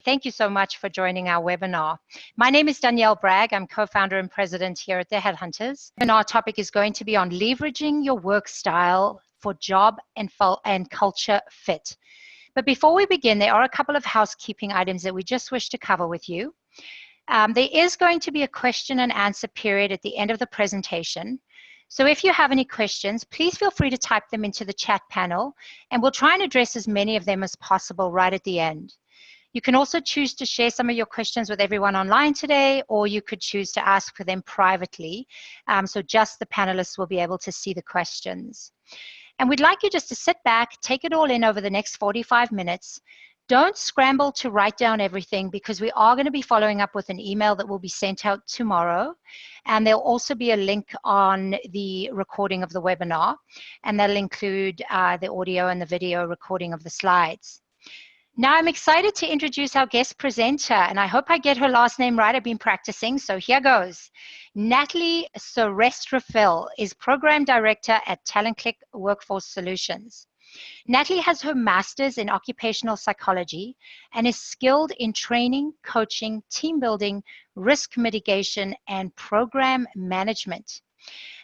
Thank you so much for joining our webinar. My name is Danielle Bragge. I'm co-founder and president here at the Headhunters. And our topic is going to be on leveraging your work style for job and culture fit. But before we begin, there are a couple of housekeeping items that we just wish to cover with you. There is going to be a question and answer period at the end of the presentation. So if you have any questions, please feel free to type them into the chat panel, and we'll try and address as many of them as possible right at the end. You can also choose to share some of your questions with everyone online today, or you could choose to ask for them privately. So just the panelists will be able to see the questions. And we'd like you just to sit back, take it all in over the next 45 minutes. Don't scramble to write down everything, because we are going to be following up with an email that will be sent out tomorrow. And there'll also be a link on the recording of the webinar, and that'll include the audio and the video recording of the slides. Now I'm excited to introduce our guest presenter, and I hope I get her last name right. I've been practicing, so here goes. Natalie Souresrafil is Program Director at TalentClick Workforce Solutions. Natalie has her master's in occupational psychology and is skilled in training, coaching, team building, risk mitigation, and program management.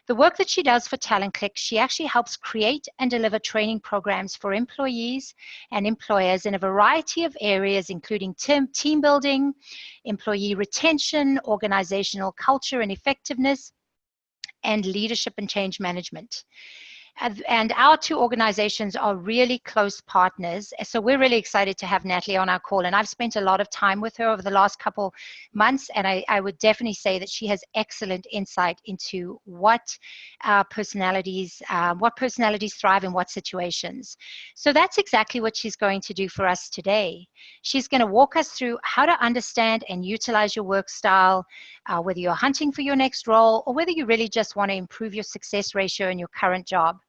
The work that she does for TalentClick, she actually helps create and deliver training programs for employees and employers in a variety of areas, including team building, employee retention, organizational culture and effectiveness, and leadership and change management. And our two organizations are really close partners. So we're really excited to have Natalie on our call. And I've spent a lot of time with her over the last couple months. And I would definitely say that she has excellent insight into what personalities thrive in what situations. So that's exactly what she's going to do for us today. She's going to walk us through how to understand and utilize your work style, whether you're hunting for your next role or whether you really just want to improve your success ratio in your current job.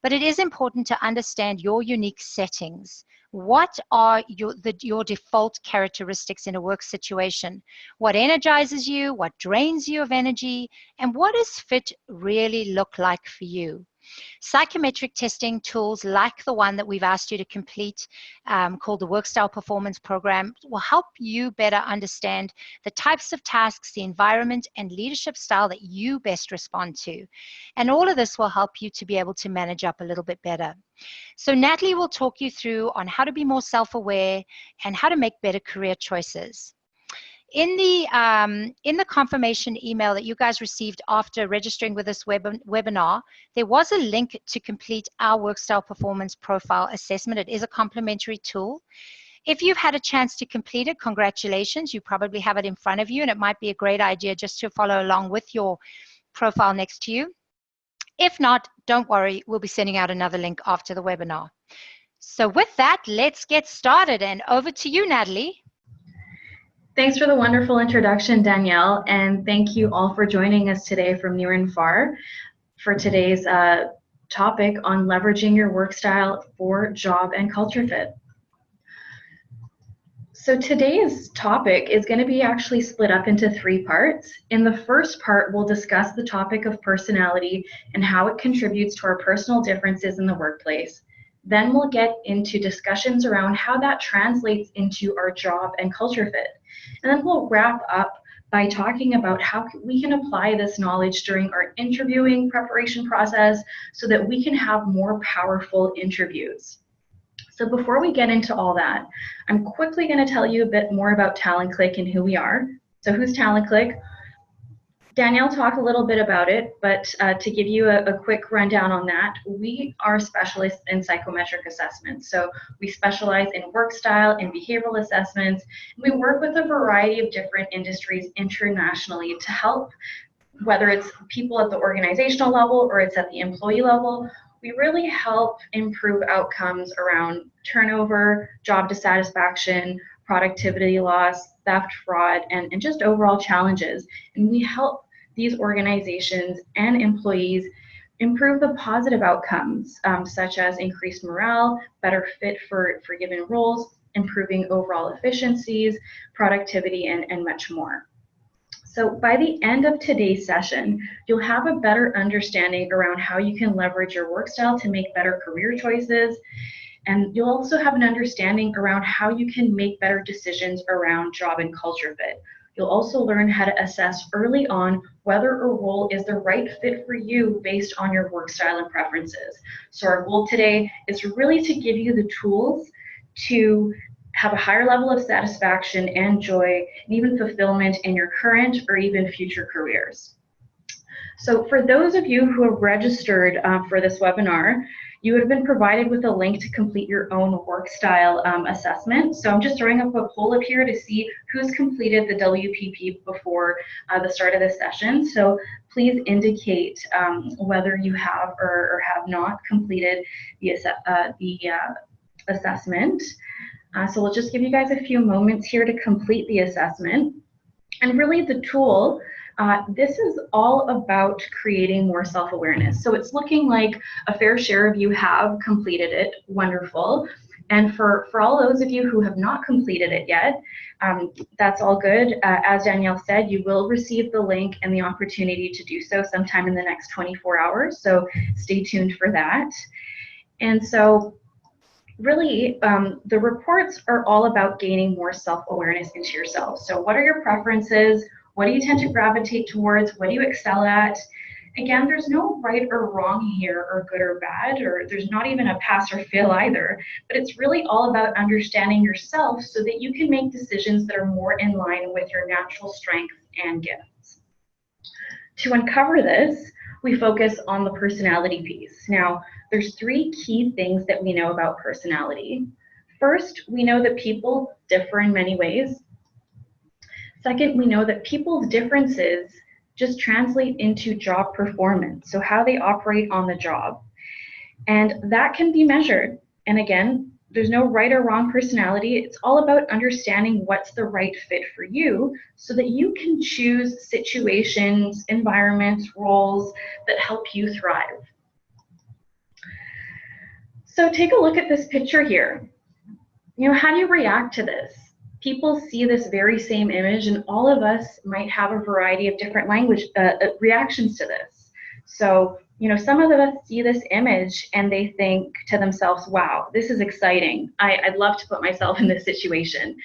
But it is important to understand your unique settings. What are your default characteristics in a work situation? What energizes you? What drains you of energy? And what does fit really look like for you? Psychometric testing tools like the one that we've asked you to complete, called the Workstyle Performance Program, will help you better understand the types of tasks, the environment, and leadership style that you best respond to. And all of this will help you to be able to manage up a little bit better. So Natalie will talk you through on how to be more self-aware and how to make better career choices. In the confirmation email that you guys received after registering with this webinar, there was a link to complete our Workstyle Performance Profile assessment. It is a complimentary tool. If you've had a chance to complete it, congratulations. You probably have it in front of you, and it might be a great idea just to follow along with your profile next to you. If not, don't worry, we'll be sending out another link after the webinar. So with that, let's get started, and over to you, Natalie. Thanks for the wonderful introduction, Danielle, and thank you all for joining us today from near and far for today's topic on leveraging your work style for job and culture fit. So today's topic is going to be actually split up into 3 parts. In the first part, we'll discuss the topic of personality and how it contributes to our personal differences in the workplace. Then we'll get into discussions around how that translates into our job and culture fit. And then we'll wrap up by talking about how we can apply this knowledge during our interviewing preparation process so that we can have more powerful interviews. So before we get into all that, I'm quickly going to tell you a bit more about TalentClick and who we are. So who's TalentClick? Danielle talked a little bit about it, but to give you a quick rundown on that, we are specialists in psychometric assessments. So we specialize in work style and behavioral assessments. We work with a variety of different industries internationally to help, whether it's people at the organizational level or it's at the employee level. We really help improve outcomes around turnover, job dissatisfaction, productivity loss, theft, fraud, and just overall challenges. And we help these organizations and employees improve the positive outcomes, such as increased morale, better fit for given roles, improving overall efficiencies, productivity, and much more. So by the end of today's session, you'll have a better understanding around how you can leverage your work style to make better career choices, And you'll also have an understanding around how you can make better decisions around job and culture fit. You'll also learn how to assess early on whether a role is the right fit for you based on your work style and preferences. So our goal today is really to give you the tools to have a higher level of satisfaction and joy and even fulfillment in your current or even future careers. So for those of you who have registered for this webinar, you have been provided with a link to complete your own work style assessment. So I'm just throwing up a poll up here to see who's completed the WPP before the start of this session. So please indicate whether you have or have not completed the assessment. So we'll just give you guys a few moments here to complete the assessment. And really the tool, this is all about creating more self-awareness. So it's looking like a fair share of you have completed it. Wonderful. And for all those of you who have not completed it yet, that's all good. As Danielle said, you will receive the link and the opportunity to do so sometime in the next 24 hours. So stay tuned for that. And so really, the reports are all about gaining more self-awareness into yourself. So what are your preferences? What do you tend to gravitate towards? What do you excel at? Again, there's no right or wrong here, or good or bad, or there's not even a pass or fail either. But it's really all about understanding yourself so that you can make decisions that are more in line with your natural strengths and gifts. To uncover this, we focus on the personality piece. Now, there's three key things that we know about personality. First, we know that people differ in many ways. Second, we know that people's differences just translate into job performance, so how they operate on the job. And that can be measured. And again, there's no right or wrong personality. It's all about understanding what's the right fit for you so that you can choose situations, environments, roles that help you thrive. So take a look at this picture here. You know, how do you react to this? People see this very same image, and all of us might have a variety of different reactions to this. So, you know, some of us see this image and they think to themselves, wow, this is exciting. I'd love to put myself in this situation.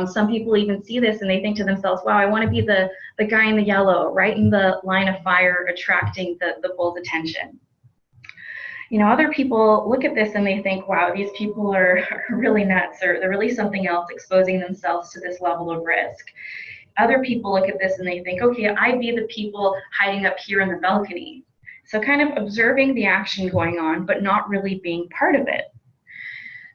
Some people even see this and they think to themselves, wow, I want to be the guy in the yellow, right in the line of fire, attracting the bull's attention. You know, other people look at this and they think, wow, these people are really nuts, or they're really something else, exposing themselves to this level of risk. Other people look at this and they think, okay, I'd be the people hiding up here in the balcony. So kind of observing the action going on, but not really being part of it.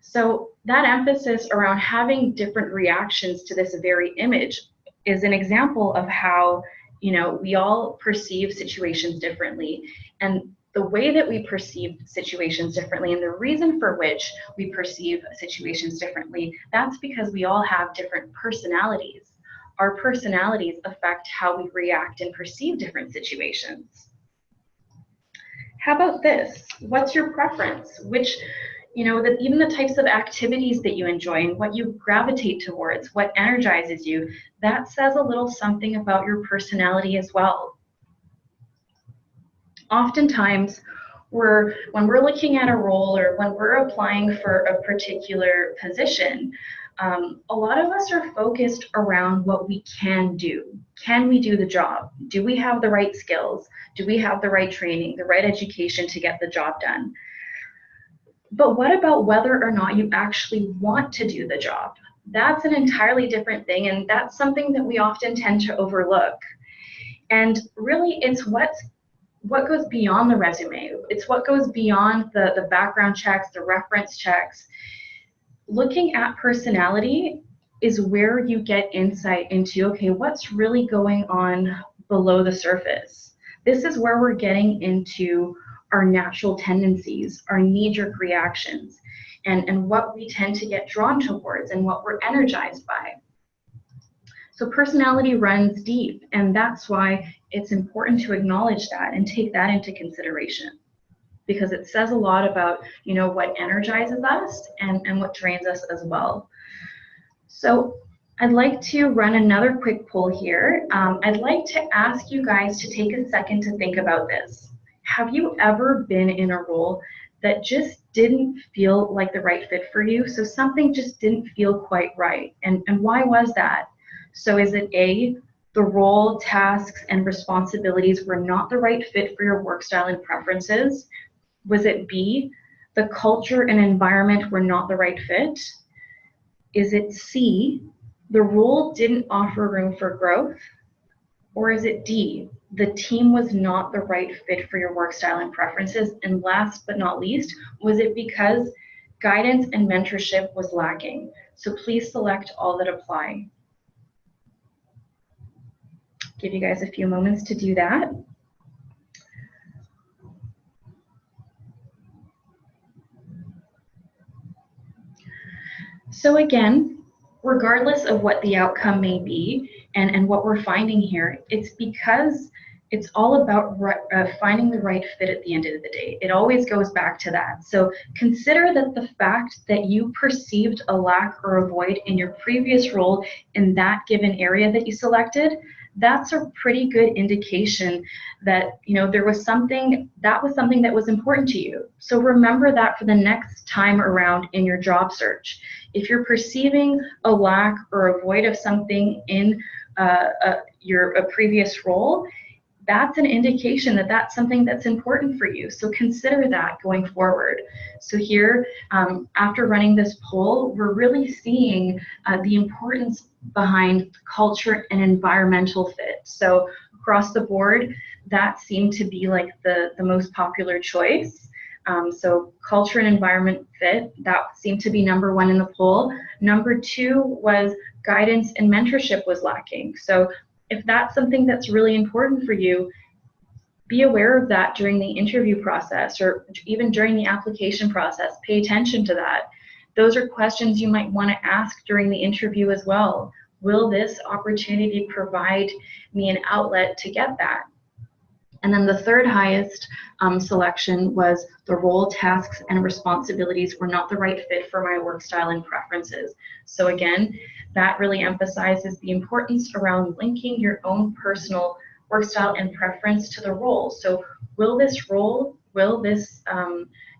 So that emphasis around having different reactions to this very image is an example of how, you know, we all perceive situations differently. And the way that we perceive situations differently and the reason for which we perceive situations differently, that's because we all have different personalities. Our personalities affect how we react and perceive different situations. How about this? What's your preference? Which, you know, even the types of activities that you enjoy and what you gravitate towards, what energizes you, that says a little something about your personality as well. Oftentimes, when we're looking at a role or when we're applying for a particular position, a lot of us are focused around what we can do. Can we do the job? Do we have the right skills? Do we have the right training, the right education to get the job done? But what about whether or not you actually want to do the job? That's an entirely different thing, and that's something that we often tend to overlook. And really, it's what goes beyond the resume. It's what goes beyond the background checks, the reference checks. Looking at personality is where you get insight into, okay, what's really going on below the surface? This is where we're getting into our natural tendencies, our knee-jerk reactions, and what we tend to get drawn towards and what we're energized by. So personality runs deep, and that's why it's important to acknowledge that and take that into consideration, because it says a lot about, you know, what energizes us and what drains us as well. So I'd like to run another quick poll here. I'd like to ask you guys to take a second to think about this. Have you ever been in a role that just didn't feel like the right fit for you. So something just didn't feel quite right. And why was that? So is it A, the role, tasks, and responsibilities were not the right fit for your work style and preferences? Was it B, the culture and environment were not the right fit? Is it C, the role didn't offer room for growth? Or is it D, the team was not the right fit for your work style and preferences? And last but not least, was it because guidance and mentorship was lacking? So please select all that apply. Give you guys a few moments to do that. So again, regardless of what the outcome may be and what we're finding here, it's because it's all about finding the right fit at the end of the day. It always goes back to that. So consider that the fact that you perceived a lack or a void in your previous role in that given area that you selected, that's a pretty good indication that there was something that was important to you. So remember that for the next time around in your job search. If you're perceiving a lack or a void of something in your previous role, that's an indication that that's something that's important for you. So consider that going forward. So here, after running this poll, we're really seeing the importance behind culture and environmental fit. So across the board, that seemed to be like the most popular choice. So culture and environment fit, that seemed to be number one in the poll. Number two was guidance and mentorship was lacking. So if that's something that's really important for you, be aware of that during the interview process or even during the application process. Pay attention to that. Those are questions you might want to ask during the interview as well. Will this opportunity provide me an outlet to get that? And then the third highest selection was the role, tasks, and responsibilities were not the right fit for my work style and preferences. So again, that really emphasizes the importance around linking your own personal work style and preference to the role. So will this role, will this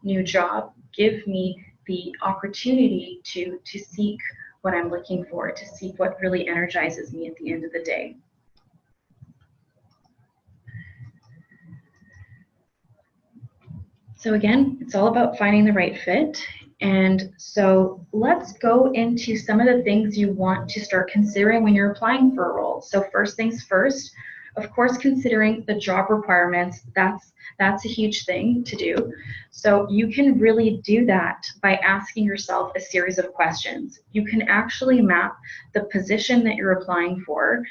new job give me the opportunity to seek what I'm looking for, to seek what really energizes me at the end of the day? So again, it's all about finding the right fit. And so let's go into some of the things you want to start considering when you're applying for a role. So first things first, of course, considering the job requirements, that's a huge thing to do. So you can really do that by asking yourself a series of questions. You can actually map the position that you're applying for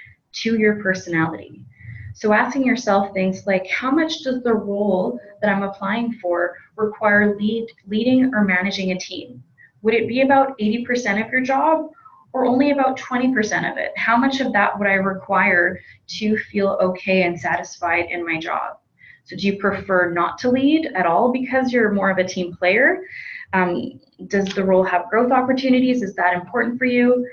to your personality. So asking yourself things like, how much does the role that I'm applying for require leading or managing a team? Would it be about 80% of your job or only about 20% of it? How much of that would I require to feel okay and satisfied in my job? So do you prefer not to lead at all because you're more of a team player? Does the role have growth opportunities? Is that important for you?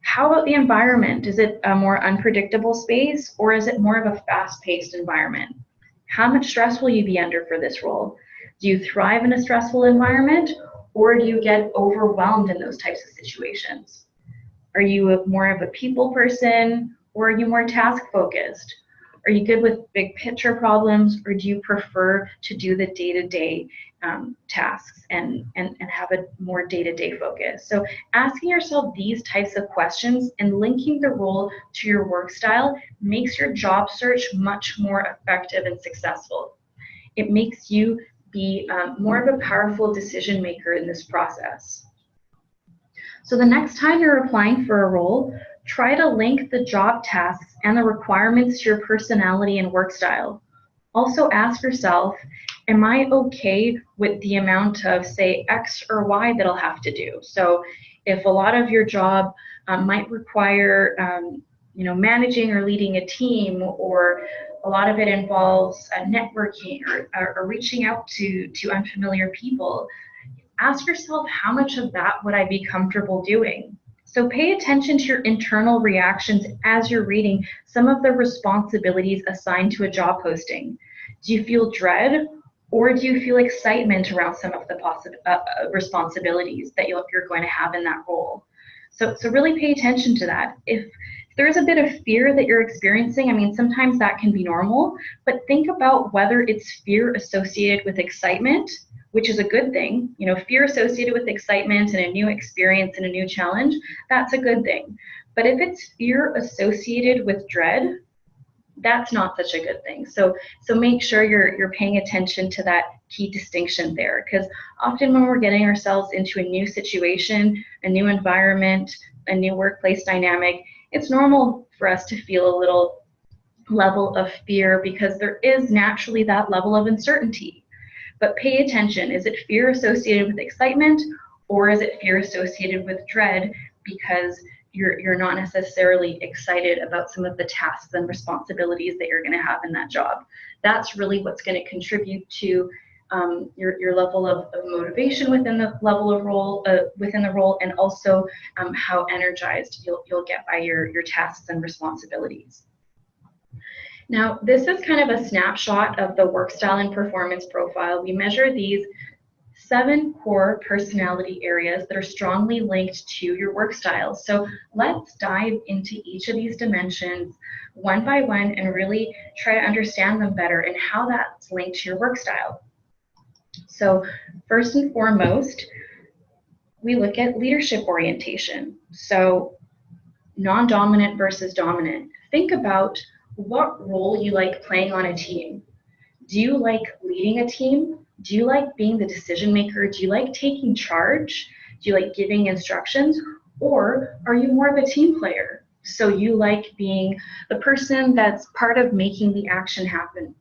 How about the environment? Is it a more unpredictable space or is it more of a fast-paced environment? How much stress will you be under for this role? Do you thrive in a stressful environment or do you get overwhelmed in those types of situations? Are you more of a people person or are you more task-focused? Are you good with big picture problems or do you prefer to do the day-to-day tasks and have a more day-to-day focus? So asking yourself these types of questions and linking the role to your work style makes your job search much more effective and successful. It makes you be more of a powerful decision maker in this process. So the next time you're applying for a role, try to link the job tasks and the requirements to your personality and work style. Also ask yourself, am I okay with the amount of, say, X or Y that I'll have to do? So if a lot of your job might require managing or leading a team, or a lot of it involves networking or reaching out to unfamiliar people, ask yourself, how much of that would I be comfortable doing? So pay attention to your internal reactions as you're reading some of the responsibilities assigned to a job posting. Do you feel dread Or do you feel excitement around some of the responsibilities that you're going to have in that role? So really pay attention to that. If there is a bit of fear that you're experiencing, I mean, sometimes that can be normal, but think about whether it's fear associated with excitement, which is a good thing. You know, fear associated with excitement and a new experience and a new challenge, that's a good thing. But if it's fear associated with dread, that's not such a good thing. So make sure you're paying attention to that key distinction there, because often when we're getting ourselves into a new situation, a new environment, a new workplace dynamic, it's normal for us to feel a little level of fear because there is naturally that level of uncertainty. But pay attention, is it fear associated with excitement, or is it fear associated with dread because you're not necessarily excited about some of the tasks and responsibilities that you're going to have in that job? That's really what's going to contribute to your level of motivation within the level of role within the role, and also how energized you'll get by your tasks and responsibilities. Now, this is kind of a snapshot of the work style and performance profile. We measure these 7 core personality areas that are strongly linked to your work style. So let's dive into each of these dimensions one by one and really try to understand them better and how that's linked to your work style. So first and foremost, we look at leadership orientation. So non-dominant versus dominant. Think about what role you like playing on a team. Do you like leading a team? Do you like being the decision maker? Do you like taking charge? Do you like giving instructions? Or are you more of a team player? So you like being the person that's part of making the action happen.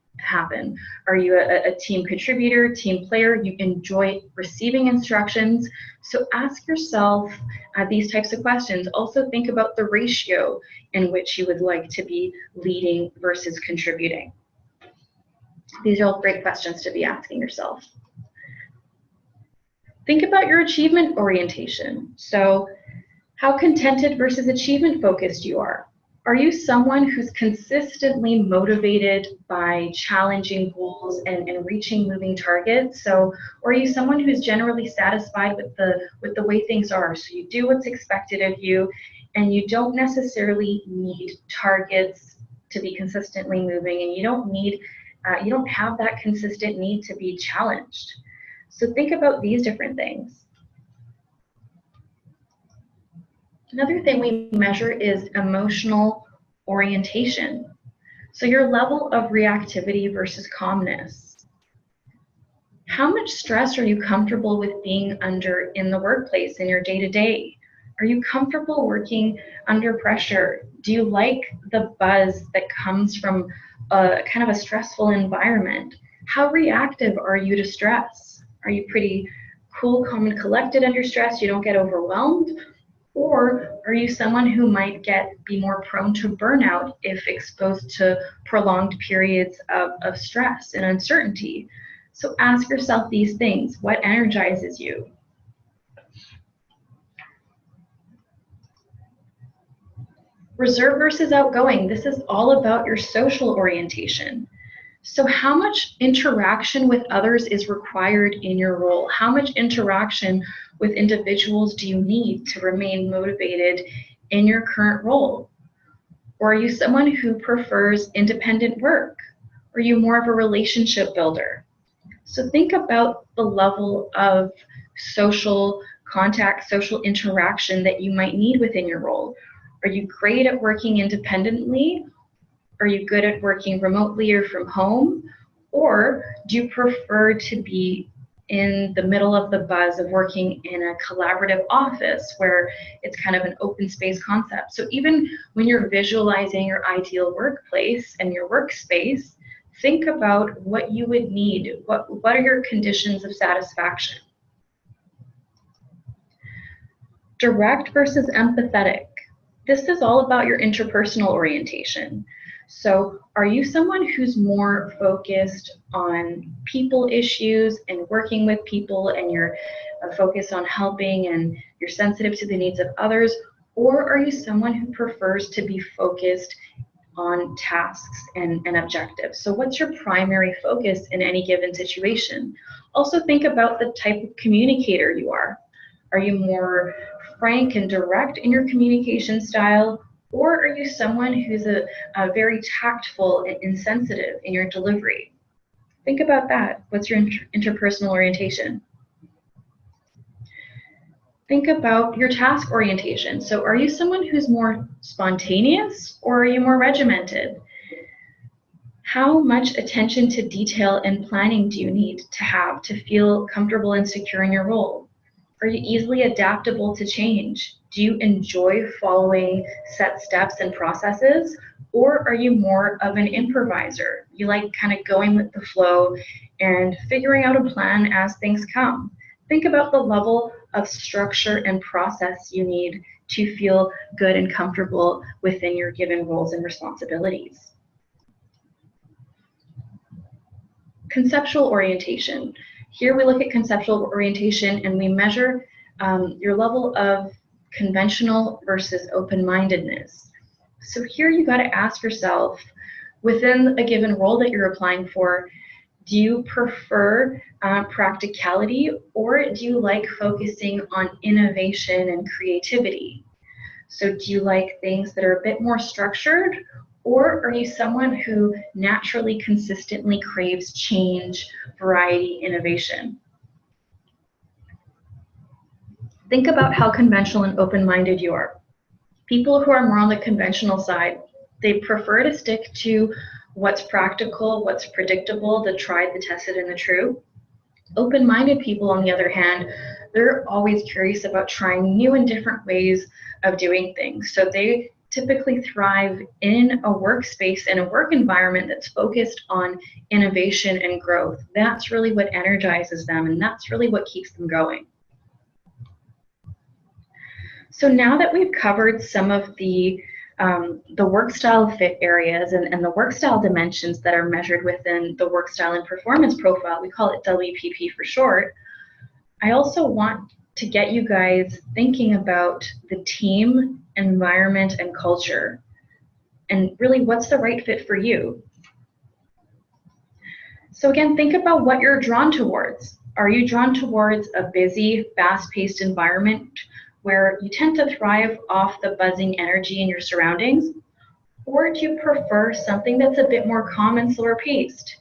Are you a team contributor, team player? You enjoy receiving instructions. So ask yourself these types of questions. Also think about the ratio in which you would like to be leading versus contributing. These are all great questions to be asking yourself. Think about your achievement orientation. So how contented versus achievement focused you are. Are you someone who's consistently motivated by challenging goals and reaching moving targets? So, or are you someone who's generally satisfied with the way things are? So you do what's expected of you, and you don't necessarily need targets to be consistently moving, and you don't have that consistent need to be challenged. So think about these different things. Another thing we measure is emotional orientation. So your level of reactivity versus calmness. How much stress are you comfortable with being under in the workplace in your day-to-day? Are you comfortable working under pressure? Do you like the buzz that comes from a kind of a stressful environment? How reactive are you to stress? Are you pretty cool, calm, and collected under stress? You don't get overwhelmed? Or are you someone who might be more prone to burnout if exposed to prolonged periods of stress and uncertainty? So ask yourself these things. What energizes you? Reserved versus outgoing. This is all about your social orientation. So how much interaction with others is required in your role? How much interaction with individuals do you need to remain motivated in your current role? Or are you someone who prefers independent work? Are you more of a relationship builder? So think about the level of social contact, social interaction that you might need within your role. Are you great at working independently? Are you good at working remotely or from home? Or do you prefer to be in the middle of the buzz of working in a collaborative office where it's kind of an open space concept? So even when you're visualizing your ideal workplace and your workspace, think about what you would need. What are your conditions of satisfaction? Direct versus empathetic. This is all about your interpersonal orientation. So are you someone who's more focused on people issues and working with people, and you're focused on helping and you're sensitive to the needs of others? Or are you someone who prefers to be focused on tasks and objectives. So what's your primary focus in any given situation? Also think about the type of communicator you are. Are you more frank and direct in your communication style, or are you someone who's a very tactful and sensitive in your delivery? Think about that. What's your interpersonal orientation? Think about your task orientation. So are you someone who's more spontaneous, or are you more regimented? How much attention to detail and planning do you need to have to feel comfortable and secure in your role? Are you easily adaptable to change? Do you enjoy following set steps and processes, or are you more of an improviser? You like kind of going with the flow and figuring out a plan as things come. Think about the level of structure and process you need to feel good and comfortable within your given roles and responsibilities. Conceptual orientation. Here we look at conceptual orientation and we measure your level of conventional versus open-mindedness. So here you got to ask yourself, within a given role that you're applying for, do you prefer practicality, or do you like focusing on innovation and creativity? So do you like things that are a bit more structured, or are you someone who naturally, consistently craves change, variety, innovation? Think about how conventional and open-minded you are. People who are more on the conventional side, they prefer to stick to what's practical, what's predictable, the tried, the tested, and the true. Open-minded people, on the other hand, they're always curious about trying new and different ways of doing things. So they typically thrive in a workspace and a work environment that's focused on innovation and growth. That's really what energizes them, and that's really what keeps them going. So now that we've covered some of the work style fit areas and the work style dimensions that are measured within the work style and performance profile, we call it WPP for short, I also want to get you guys thinking about the team, environment, and culture, and really what's the right fit for you. So again, think about what you're drawn towards. Are you drawn towards a busy, fast-paced environment where you tend to thrive off the buzzing energy in your surroundings? Or do you prefer something that's a bit more calm and slower paced?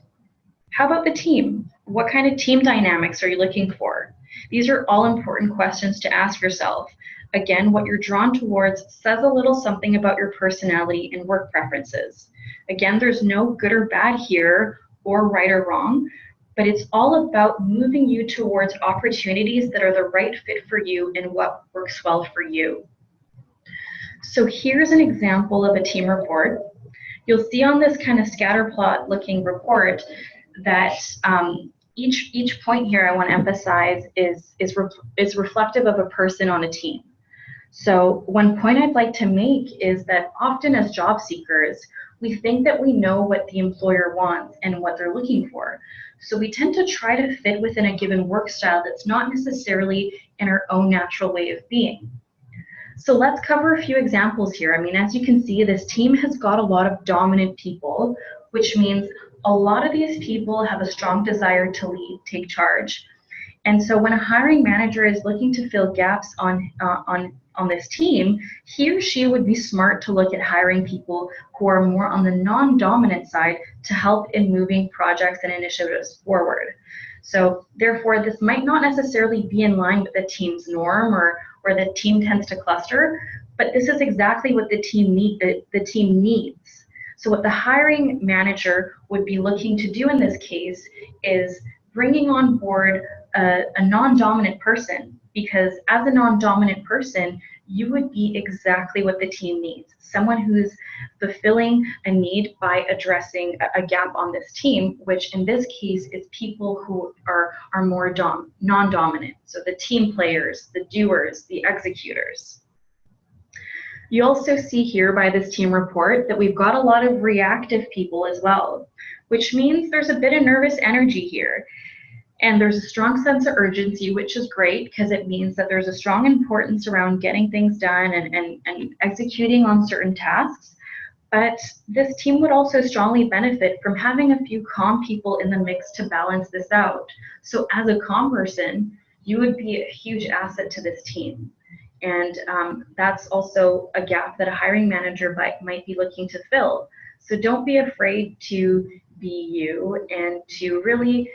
How about the team? What kind of team dynamics are you looking for? These are all important questions to ask yourself. Again, what you're drawn towards says a little something about your personality and work preferences. Again, there's no good or bad here, or right or wrong, but it's all about moving you towards opportunities that are the right fit for you and what works well for you. So here's an example of a team report. You'll see on this kind of scatter plot looking report that each point here I want to emphasize is reflective of a person on a team. So one point I'd like to make is that often as job seekers, we think that we know what the employer wants and what they're looking for. So we tend to try to fit within a given work style that's not necessarily in our own natural way of being. So let's cover a few examples here. I mean, as you can see, this team has got a lot of dominant people, which means a lot of these people have a strong desire to lead, take charge. And so when a hiring manager is looking to fill gaps on this team, he or she would be smart to look at hiring people who are more on the non-dominant side to help in moving projects and initiatives forward. So therefore, this might not necessarily be in line with the team's norm or the team tends to cluster, but this is exactly what the team needs. So what the hiring manager would be looking to do in this case is bringing on board a non-dominant person, because as a non-dominant person, you would be exactly what the team needs. Someone who's fulfilling a need by addressing a gap on this team, which in this case is people who are more non-dominant. So the team players, the doers, the executors. You also see here by this team report that we've got a lot of reactive people as well, which means there's a bit of nervous energy here. And there's a strong sense of urgency, which is great because it means that there's a strong importance around getting things done and executing on certain tasks. But this team would also strongly benefit from having a few calm people in the mix to balance this out. So as a calm person, you would be a huge asset to this team. And that's also a gap that a hiring manager might be looking to fill. So don't be afraid to be you and to really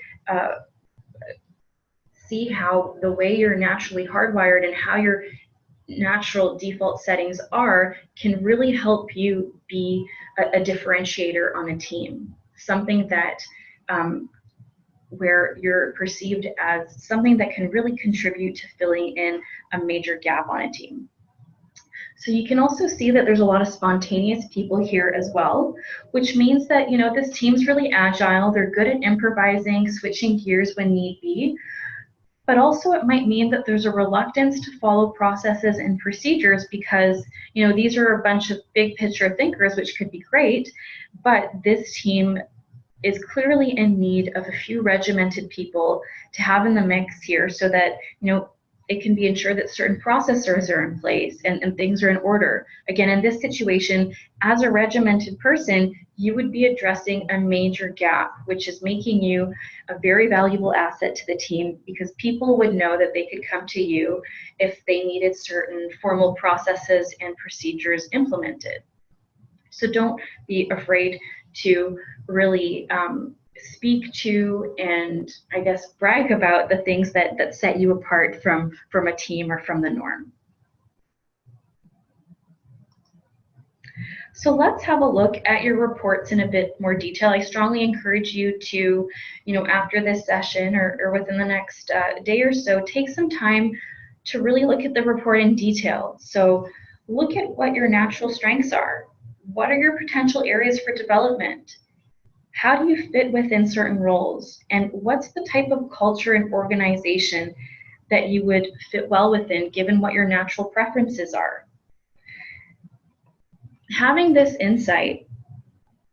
see how the way you're naturally hardwired and how your natural default settings are can really help you be a differentiator on a team. Something that where you're perceived as something that can really contribute to filling in a major gap on a team. So you can also see that there's a lot of spontaneous people here as well, which means that, you know, this team's really agile. They're good at improvising, switching gears when need be. But also it might mean that there's a reluctance to follow processes and procedures because, you know, these are a bunch of big picture thinkers, which could be great, but this team is clearly in need of a few regimented people to have in the mix here so that, you know, it can be ensured that certain processes are in place and things are in order. Again, in this situation, as a regimented person, you would be addressing a major gap, which is making you a very valuable asset to the team because people would know that they could come to you if they needed certain formal processes and procedures implemented. So don't be afraid to really speak to and I guess brag about the things that set you apart from a team or from the norm. So let's have a look at your reports in a bit more detail. I strongly encourage you to, you know, after this session or within the next day or so, take some time to really look at the report in detail. So look at what your natural strengths are. What are your potential areas for development? How do you fit within certain roles? And what's the type of culture and organization that you would fit well within given what your natural preferences are? Having this insight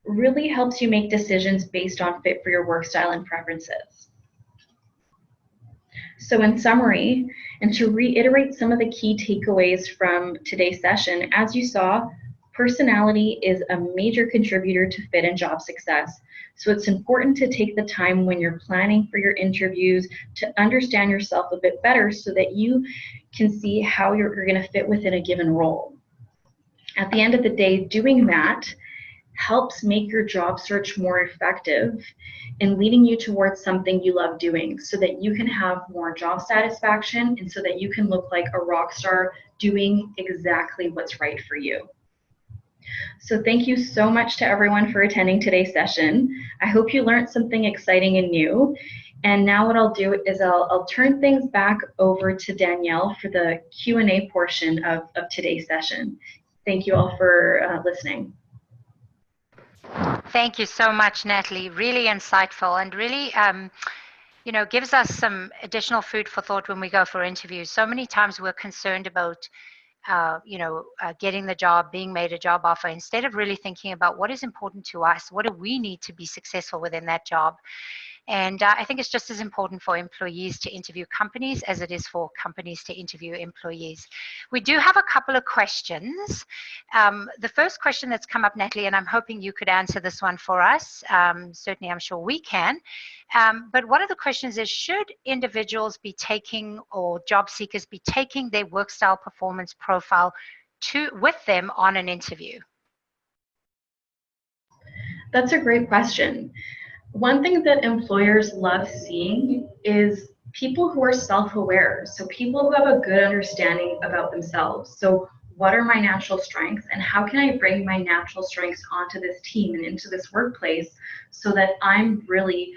really helps you make decisions based on fit for your work style and preferences. So in summary, and to reiterate some of the key takeaways from today's session, as you saw, personality is a major contributor to fit and job success. So it's important to take the time when you're planning for your interviews to understand yourself a bit better so that you can see how you're going to fit within a given role. At the end of the day, doing that helps make your job search more effective in leading you towards something you love doing so that you can have more job satisfaction and so that you can look like a rock star doing exactly what's right for you. So thank you so much to everyone for attending today's session. I hope you learned something exciting and new. And now what I'll do is I'll turn things back over to Danielle for the Q&A portion of today's session. Thank you all for listening. Thank you so much, Natalie. Really insightful and really, you know, gives us some additional food for thought when we go for interviews. So many times we're concerned about getting the job, being made a job offer, instead of really thinking about what is important to us, what do we need to be successful within that job. And I think it's just as important for employees to interview companies as it is for companies to interview employees. We do have a couple of questions. The first question that's come up, Natalie, and I'm hoping you could answer this one for us. Certainly, I'm sure we can. But one of the questions is, should individuals be taking, or job seekers be taking, their Workstyle Performance Profile with them on an interview? That's a great question. One thing that employers love seeing is people who are self-aware, so people who have a good understanding about themselves. So what are my natural strengths and how can I bring my natural strengths onto this team and into this workplace so that I'm really,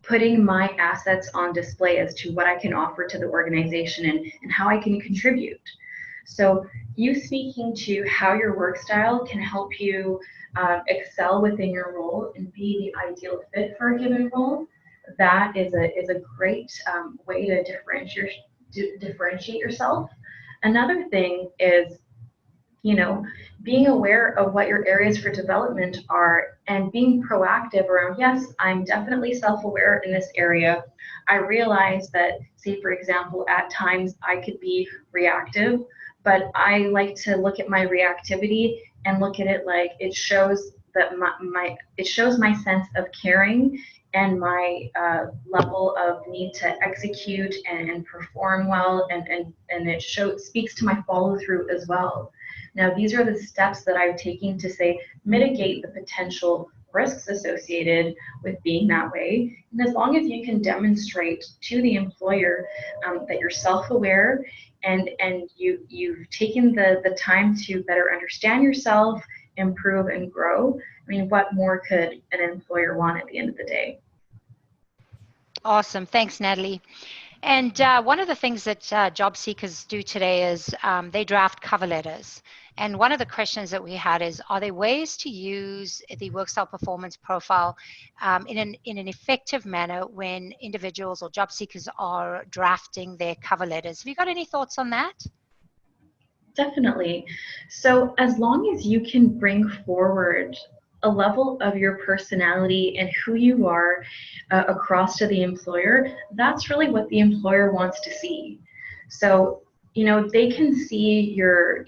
putting my assets on display as to what I can offer to the organization and how I can contribute. So you speaking to how your work style can help you excel within your role and be the ideal fit for a given role, that is a great way to differentiate yourself. Another thing is, being aware of what your areas for development are and being proactive around, yes, I'm definitely self-aware in this area. I realize that, say, for example, at times I could be reactive, but I like to look at my reactivity and look at it like it shows that it shows my sense of caring and my level of need to execute and perform well, and it speaks to my follow through as well. Now, these are the steps that I'm taking to say mitigate the potential risks associated with being that way. And as long as you can demonstrate to the employer that you're self-aware and you've taken the time to better understand yourself, improve and grow, I mean, what more could an employer want at the end of the day? Awesome. Thanks, Natalie. And one of the things that job seekers do today is they draft cover letters. And one of the questions that we had is, are there ways to use the Workstyle Performance Profile in an effective manner when individuals or job seekers are drafting their cover letters? Have you got any thoughts on that? Definitely. So as long as you can bring forward a level of your personality and who you are across to the employer, that's really what the employer wants to see. So, you know, they can see your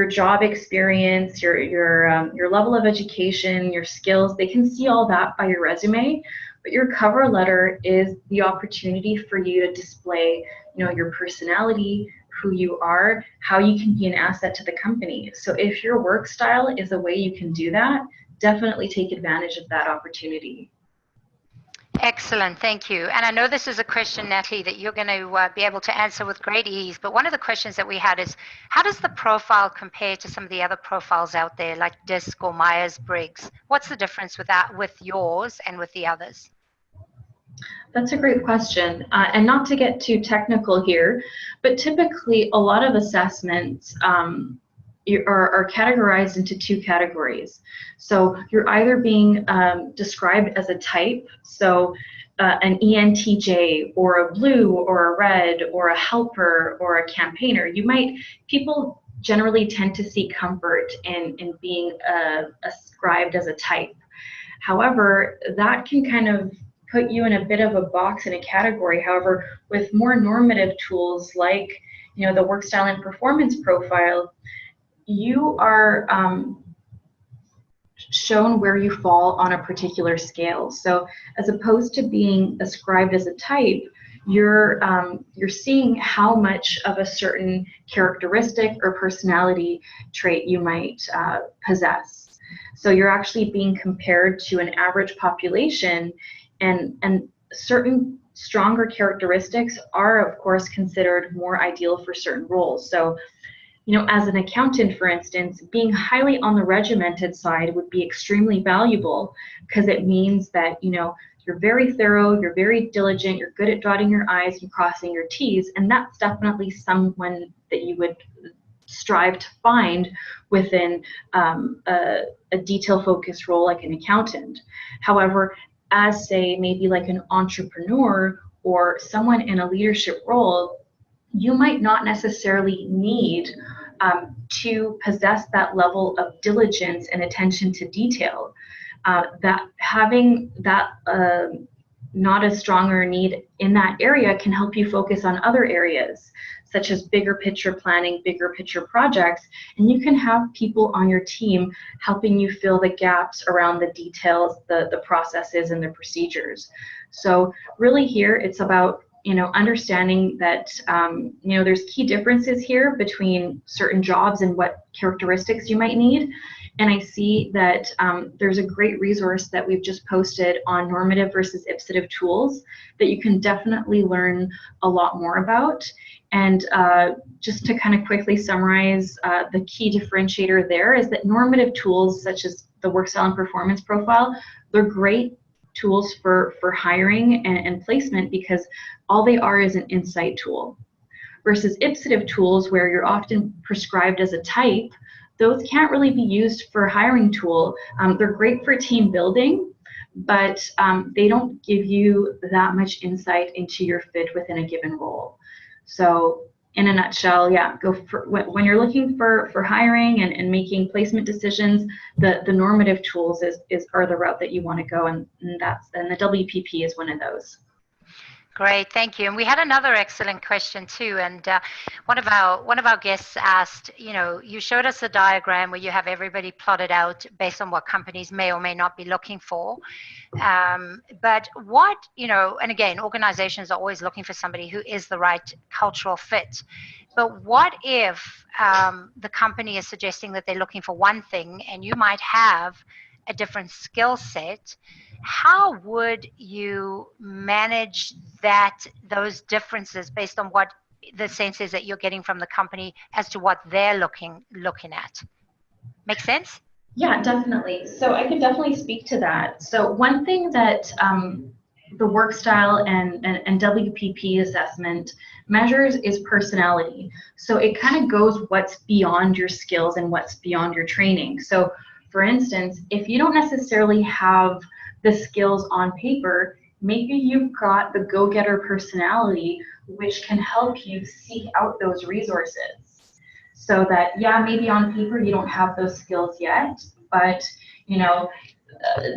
job experience, your level of education, your skills. They can see all that by your resume, but your cover letter is the opportunity for you to display, you know, your personality, who you are, how you can be an asset to the company. So if your work style is a way you can do that, definitely take advantage of that opportunity. Excellent, thank you. And I know this is a question, Natalie, that you're going to be able to answer with great ease, but one of the questions that we had is, how does the profile compare to some of the other profiles out there, like DISC or Myers-Briggs? What's the difference with yours and with the others? That's a great question. And not to get too technical here, but typically a lot of assessments are categorized into two categories. So you're either being described as a type, so an ENTJ or a blue or a red or a helper or a campaigner. People generally tend to seek comfort in being ascribed as a type. However, that can kind of put you in a bit of a box in a category. However, with more normative tools like, you know, the Workstyle and Performance Profile, you are shown where you fall on a particular scale. So as opposed to being ascribed as a type, you're seeing how much of a certain characteristic or personality trait you might possess. So you're actually being compared to an average population, and certain stronger characteristics are, of course, considered more ideal for certain roles. So, you know, as an accountant, for instance, being highly on the regimented side would be extremely valuable, because it means that, you know, you're very thorough, you're very diligent, you're good at dotting your I's and crossing your T's, and that's definitely someone that you would strive to find within a detail-focused role like an accountant. However, as, say, maybe like an entrepreneur or someone in a leadership role, you might not necessarily need to possess that level of diligence and attention to detail. That having that not as strong or need in that area can help you focus on other areas, such as bigger picture planning, bigger picture projects, and you can have people on your team helping you fill the gaps around the details, the processes and the procedures. So really here it's about, you know, understanding that, you know, there's key differences here between certain jobs and what characteristics you might need. And I see that there's a great resource that we've just posted on normative versus ipsative tools that you can definitely learn a lot more about. And just to kind of quickly summarize, the key differentiator there is that normative tools such as the Workstyle and Performance Profile, they're great tools for hiring and placement, because all they are is an insight tool. Versus ipsative tools, where you're often prescribed as a type, those can't really be used for a hiring tool. They're great for team building, but they don't give you that much insight into your fit within a given role. So in a nutshell, yeah, when you're looking for hiring and making placement decisions, the normative tools are the route that you want to go, and the WPP is one of those. Great, thank you. And we had another excellent question too. And one of our guests asked, you showed us a diagram where you have everybody plotted out based on what companies may or may not be looking for. But what, and again, organizations are always looking for somebody who is the right cultural fit. But what if the company is suggesting that they're looking for one thing and you might have a different skill set? How would you manage those differences based on what the sense is that you're getting from the company as to what they're looking at? Make sense? Yeah, definitely. So I can definitely speak to that. So one thing that the work style and WPP assessment measures is personality. So it kind of goes what's beyond your skills and what's beyond your training. So for instance, if you don't necessarily have the skills on paper, maybe you've got the go-getter personality, which can help you seek out those resources. So that, yeah, maybe on paper you don't have those skills yet, but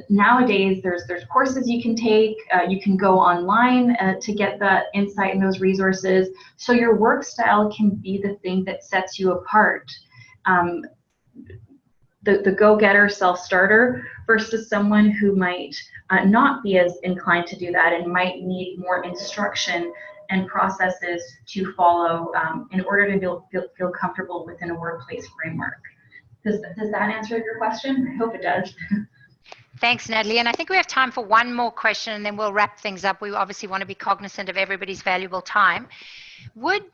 nowadays there's courses you can take, you can go online to get the insight and those resources. So your work style can be the thing that sets you apart. The go-getter self-starter versus someone who might not be as inclined to do that and might need more instruction and processes to follow in order to feel comfortable within a workplace framework. Does that answer your question? I hope it does. Thanks, Natalie. And I think we have time for one more question and then we'll wrap things up. We obviously want to be cognizant of everybody's valuable time. Would,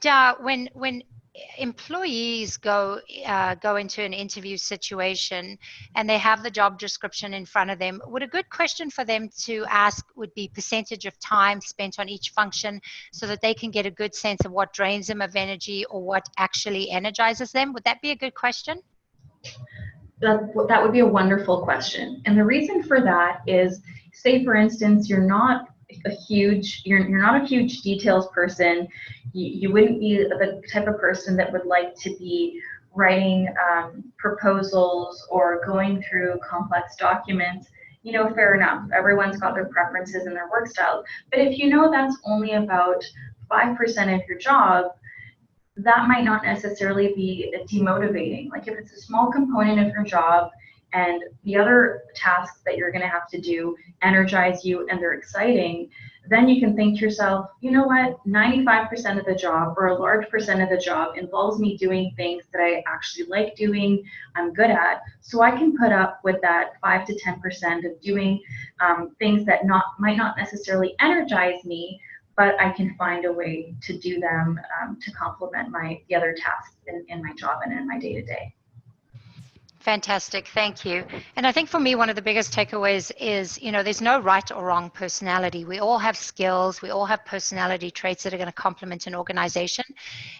when employees go into an interview situation and they have the job description in front of them, would a good question for them to ask would be percentage of time spent on each function so that they can get a good sense of what drains them of energy or what actually energizes them? Would that be a good question? That would be a wonderful question. And the reason for that is, say for instance, you're not a huge details person. You wouldn't be the type of person that would like to be writing proposals or going through complex documents. Fair enough. Everyone's got their preferences and their work style. But if that's only about 5% of your job, that might not necessarily be demotivating. Like if it's a small component of your job and the other tasks that you're going to have to do energize you and they're exciting, then you can think to yourself, 95% of the job or a large percent of the job involves me doing things that I actually like doing, I'm good at, so I can put up with that 5 to 10% of doing things that might not necessarily energize me, but I can find a way to do them to complement the other tasks in my job and in my day-to-day. Fantastic, thank you. And I think for me, one of the biggest takeaways is, there's no right or wrong personality. We all have skills, we all have personality traits that are going to complement an organization.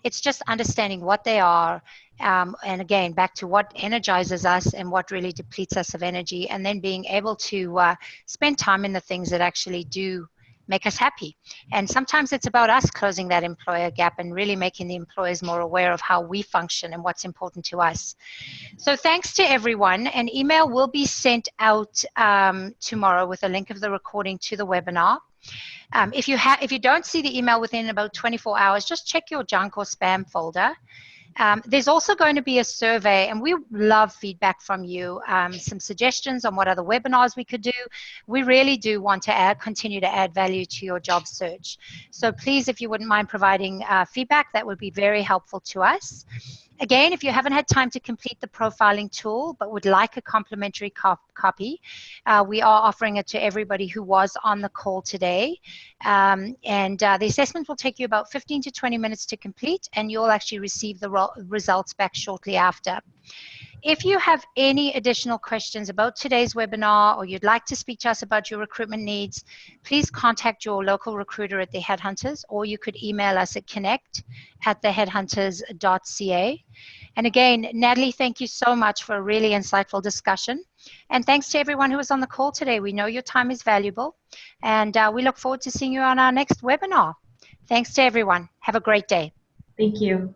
It's just understanding what they are, and again, back to what energizes us and what really depletes us of energy, and then being able to spend time in the things that actually do make us happy. And sometimes it's about us closing that employer gap and really making the employers more aware of how we function and what's important to us. So thanks to everyone. An email will be sent out tomorrow with a link of the recording to the webinar. If you don't see the email within about 24 hours, just check your junk or spam folder. There's also going to be a survey, and we love feedback from you, some suggestions on what other webinars we could do. We really do want to continue to add value to your job search. So please, if you wouldn't mind providing feedback, that would be very helpful to us. Again, if you haven't had time to complete the profiling tool but would like a complimentary copy, we are offering it to everybody who was on the call today. The assessment will take you about 15 to 20 minutes to complete, and you'll actually receive the results back shortly after. If you have any additional questions about today's webinar or you'd like to speak to us about your recruitment needs, please contact your local recruiter at the Headhunters, or you could email us at connect@theheadhunters.ca. And again, Natalie, thank you so much for a really insightful discussion. And thanks to everyone who was on the call today. We know your time is valuable, and we look forward to seeing you on our next webinar. Thanks to everyone. Have a great day. Thank you.